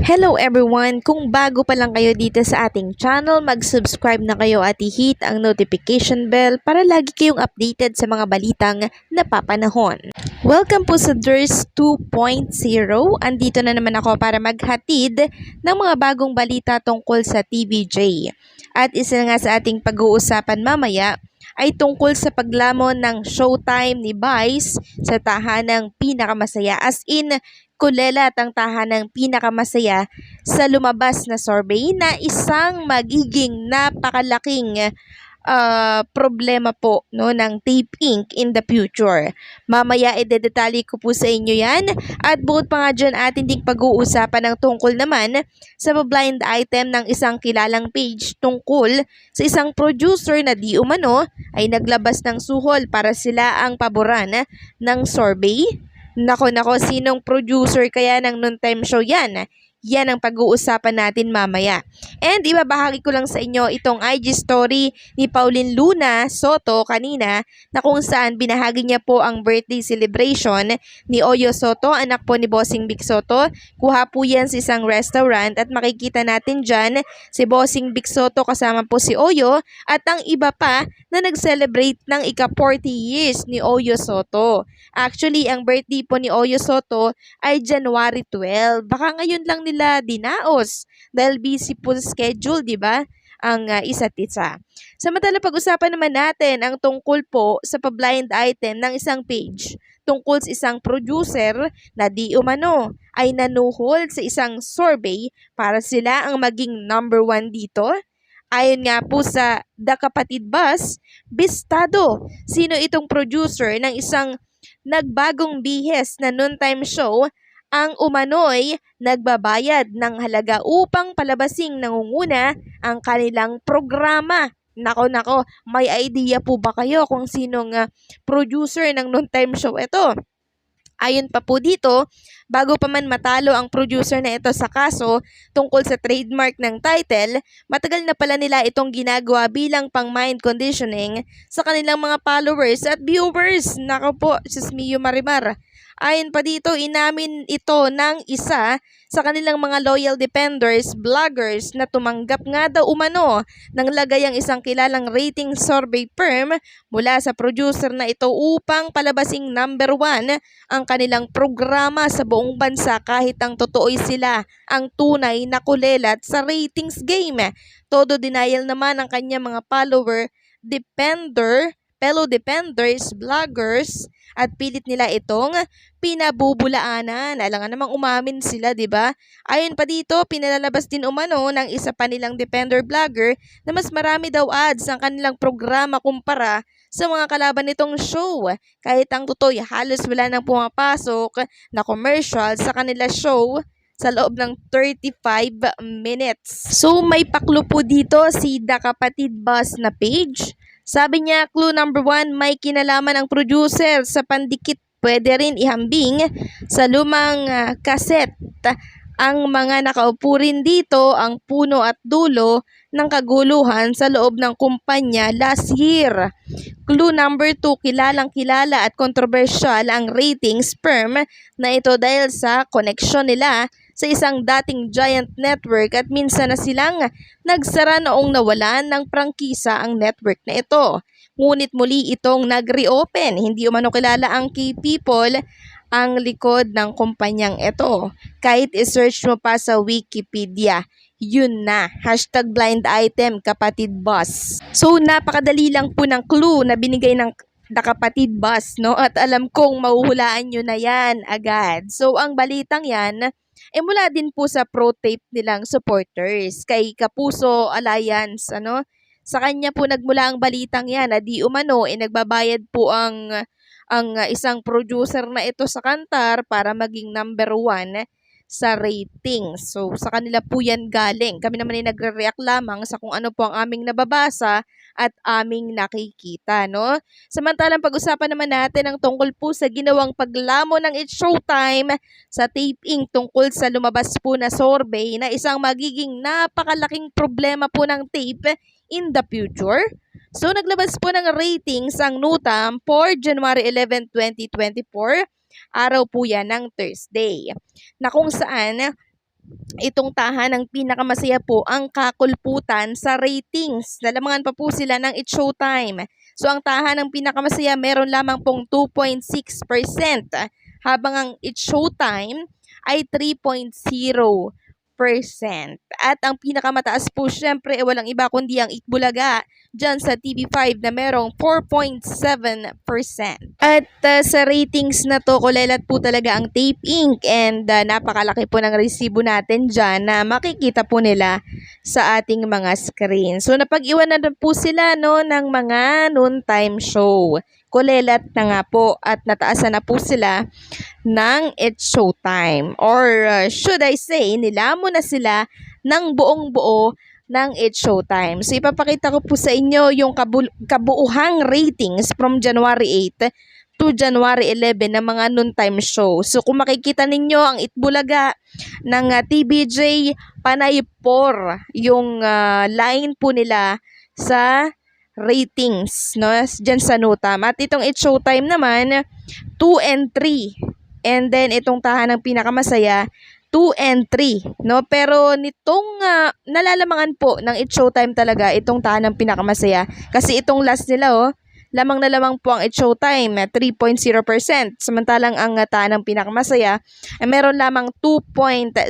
Hello everyone! Kung bago pa lang kayo dito sa ating channel, mag-subscribe na kayo at i-hit ang notification bell para lagi kayong updated sa mga balitang napapanahon. Welcome po sa DIRS 2.0. Andito na naman ako para maghatid ng mga bagong balita tungkol sa TVJ. At isa nga sa ating pag-uusapan mamaya ay tungkol sa paglamon ng showtime ni Vice sa tahanang pinakamasaya, as in kulelat ang tahanang pinakamasaya sa lumabas na survey na isang magiging napakalaking problema po no ng Tape Inc. in the future. Mamaya idedetalye ko po sa inyo yan, at bukod pa nga dyan atin ding pag-uusapan ng tungkol naman sa blind item ng isang kilalang page tungkol sa isang producer na di umano ay naglabas ng suhol para sila ang paboran ng survey. Nako, sinong producer kaya ng noontime show yan? Yan ang pag-uusapan natin mamaya. And ibabahagi ko lang sa inyo itong IG story ni Pauline Luna Soto kanina, na kung saan binahagi niya po ang birthday celebration ni Oyo Soto, anak po ni Bossing Vic Soto. Kuha po yan sa isang restaurant at makikita natin dyan si Bossing Vic Soto kasama po si Oyo at ang iba pa na nag-celebrate ng ika-40 years ni Oyo Soto. Actually, ang birthday po ni Oyo Soto ay January 12. Baka ngayon lang nila dinaos dahil busy po sa schedule, di ba? Ang isa't isa. Samantala, pag-usapan naman natin ang tungkol po sa pa-blind item ng isang page tungkol sa isang producer na di umano ay nanuhol sa isang survey para sila ang maging number 1 dito. Ayon nga po sa The Kapatid Bus, bistado sino itong producer ng isang nagbagong bihes na noontime show ang umano'y nagbabayad ng halaga upang palabasing nangunguna ang kanilang programa. Nako, may idea po ba kayo kung sinong producer ng noontime show ito? Ayon pa po dito, bago pa man matalo ang producer na ito sa kaso tungkol sa trademark ng title, matagal na pala nila itong ginagawa bilang pang mind conditioning sa kanilang mga followers at viewers. Nako po, sis Mio Marimar. Ayon pa dito, inamin ito ng isa sa kanilang mga loyal defenders, vloggers, na tumanggap nga daw umano ng lagay ang isang kilalang rating survey firm mula sa producer na ito upang palabasing number 1 ang kanilang programa sa buong bansa, kahit ang totoo'y sila ang tunay na kulelat sa ratings game. Todo denial naman ang kanya mga follower, fellow defenders, vloggers, at pilit nila itong pinabubulaanan. Alangan namang umamin sila, di ba? Ayon pa dito, pinalalabas din umano ng isa pa nilang defender vlogger na mas marami daw ads ang kanilang programa kumpara sa mga kalaban nitong show. Kahit ang totoo, halos wala nang pumapasok na commercial sa kanila show sa loob ng 35 minutes. So may paklo po dito si The Kapatid Bus na page. Sabi niya, clue number 1, may kinalaman ang producer sa pandikit. Pwede rin ihambing sa lumang kaset. Ang mga nakaupo rin dito ang puno at dulo ng kaguluhan sa loob ng kumpanya last year. Clue number 2, kilalang kilala at kontrobersyal ang ratings firm na ito dahil sa koneksyon nila sa isang dating giant network at minsan na silang nagsara noong nawalan ng prangkisa ang network na ito. Ngunit muli itong nag-reopen. Hindi umano kilala ang key people ang likod ng kumpanyang ito. Kahit i-search mo pa sa Wikipedia, yun na, #blind item Kapatid Bus. So napakadali lang po ng clue na binigay ng The Kapatid Bus, no? At alam kong mahuhulaan nyo na yan agad. So ang balitang yan, mula din po sa pro-tape nilang supporters kay Kapuso Alliance, ano? Sa kanya po nagmula ang balitang yan na di umano nagbabayad po ang isang producer na ito sa Kantar para maging number 1 sa ratings. So, sa kanila po yan galing. Kami naman ay nagre-react lamang sa kung ano po ang aming nababasa at aming nakikita, no? Samantalang pag-usapan naman natin ang tungkol po sa ginawang paglamo ng It's Showtime sa Tape Inc. tungkol sa lumabas po na survey na isang magiging napakalaking problema po ng tape in the future. So, naglabas po ng ratings ang NUTAM for January 11, 2024. Araw po yan ng Thursday, na kung saan itong tahanang pinakamasaya po ang kakulputan sa ratings. Nalamangan pa po sila ng It's Showtime. So ang tahanang pinakamasaya meron lamang pong 2.6%, habang ang It's Showtime ay 3.0%. At ang pinakamataas po syempre walang iba kundi ang Itbulaga dyan sa TV5 na merong 4.7%. At sa ratings na to, kulelat po talaga ang Tape Inc. And napakalaki po ng resibo natin dyan na makikita po nila sa ating mga screen. So napag-iwanan na po sila no, ng mga noontime show. Kulelat na nga po at nataasan na po sila ng It's Showtime. Or should I say, nilamon na sila ng buong buo ng It's Showtime. So ipapakita ko po sa inyo yung kabuuhang ratings from January 8 to January 11 ng mga noontime show. So kung makikita ninyo ang Itbulaga ng TVJ, panay 4 yung line po nila sa ratings, no? Diyan sa Nutam. At itong It's Showtime naman, 2 and 3. And then itong tahanang pinakamasaya, 2 and 3, no? Pero nitong nalalamangan po ng It's Showtime talaga itong tahanang pinakamasaya kasi itong last nila lamang na lamang po ang It's Showtime 3.0%, samantalang ang tahanang pinakamasaya ay meron lamang 2.7%.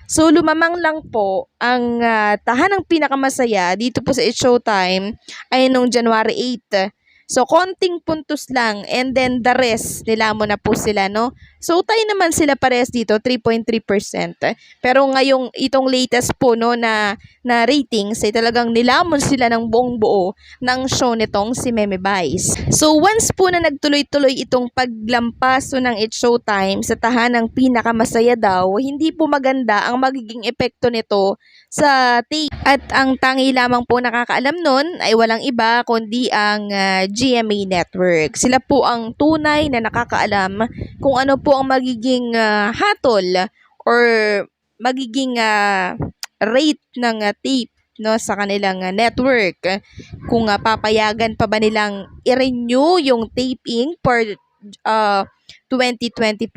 So lumamang lang po ang tahanang pinakamasaya dito po sa It's Showtime ay nung January 8. So, konting puntos lang and then the rest, nilamon na po sila, no? So, tayo naman sila pares dito, 3.3%. Pero ngayong itong latest po, no, na ratings, ay talagang nilamon sila ng buong buo ng show nitong si Meme Vice. So, once po na nagtuloy-tuloy itong paglampas ng It's Showtime sa tahanang pinakamasaya daw, hindi po maganda ang magiging epekto nito sa tape. At ang tangi lamang po nakakaalam nun ay walang iba kundi ang GMA Network. Sila po ang tunay na nakakaalam kung ano po ang magiging hatol or magiging rate ng tape, no, sa kanilang network. Kung papayagan pa ba nilang i-renew yung Tape Inc. for 2025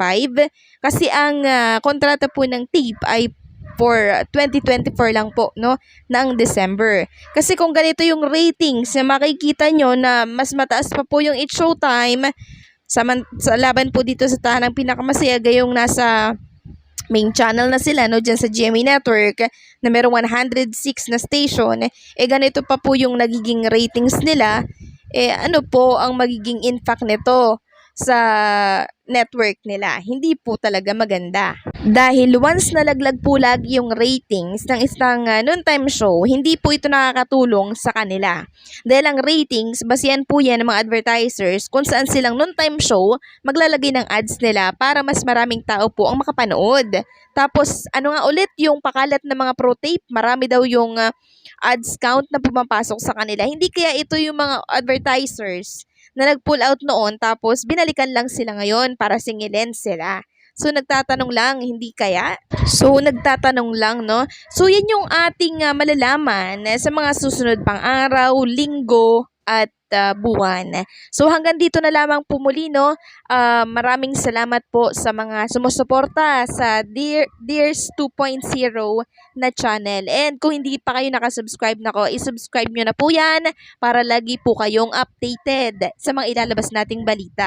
kasi ang kontrata po ng tape ay for 2024 lang po, no, ng December. Kasi kung ganito yung ratings, makikita nyo na mas mataas pa po yung It's Showtime sa laban po dito sa tahanang pinakamasaya gayong nasa main channel na sila, no, dyan sa GMA Network na merong 106 na station. Ganito pa po yung nagiging ratings nila. Ano po ang magiging impact nito sa network nila? Hindi po talaga maganda. Dahil once nalaglag po lagi yung ratings ng isang noontime show, hindi po ito nakakatulong sa kanila. Dahil ang ratings, basihan po yan ng mga advertisers kung saan silang noontime show maglalagay ng ads nila para mas maraming tao po ang makapanood. Tapos, ano nga ulit yung pakalat ng mga pro-tape? Marami daw yung ads count na pumapasok sa kanila. Hindi kaya ito yung mga advertisers na nag-pull out noon tapos binalikan lang sila ngayon para singilin sila. So, nagtatanong lang, hindi kaya? So, nagtatanong lang, no? So, yan yung ating malalaman sa mga susunod pang araw, linggo, at buwan. So, hanggang dito na lamang po muli, no? Maraming salamat po sa mga sumusuporta sa Dears 2.0 na channel. And kung hindi pa kayo nakasubscribe isubscribe nyo na po yan para lagi po kayong updated sa mga ilalabas nating balita.